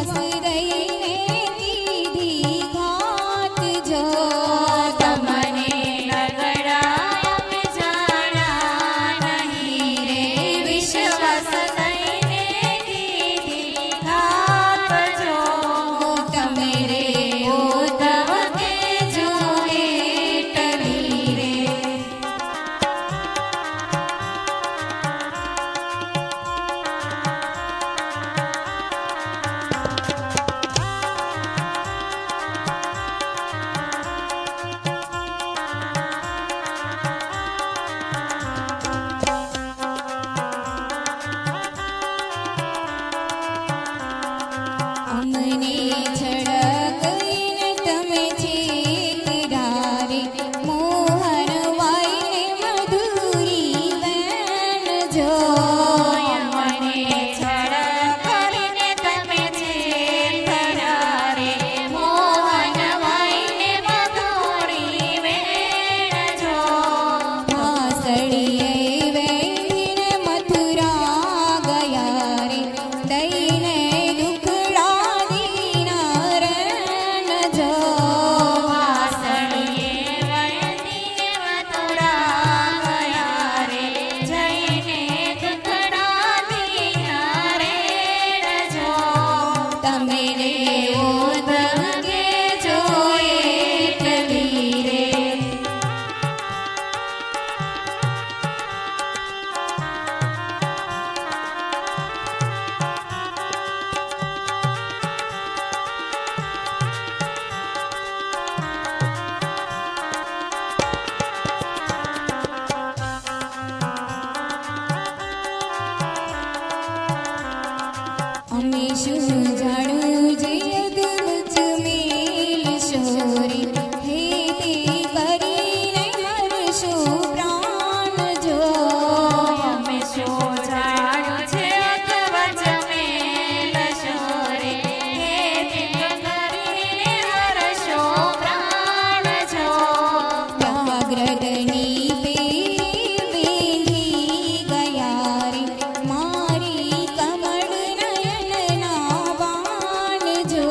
વિશ્વાસ દઈને દીધી ઘાત જો તમને નગડા જાણા નહીં રે વિશ્વાસ દઈને દીધી ઘાત જો તમે રે ઉદ્ધવ કે જો એટલી રે અમને છળકઈને તમે છેતરારે મોહન વાઈને મધુરી વેણ જો અમને છળકઈને તમે છેતરારે મોહન વાઈને મધુરી વેણ જો વાસળીએ વેણીને મથુરા ગયા રે દઈને દુખડા દીના રણ જો વાસળીએ વેણીને મથુરા ગયા રે જઈને દુખડા દીના રણ જો તમે રે ઉદ્ધવ કે જો એટલી રે અમે શું જાણું જે અદભુત મેલ શોરી હે તે કરીને હરશો પ્રાણ જો અમે શું જાણું છે અદભુત મેલ શોરી હે તે કરીને હરશો પ્રાણ જો વ્યાઘ્રદની બેંધી ગયા રે મારી કમળ નયનના બાણ જો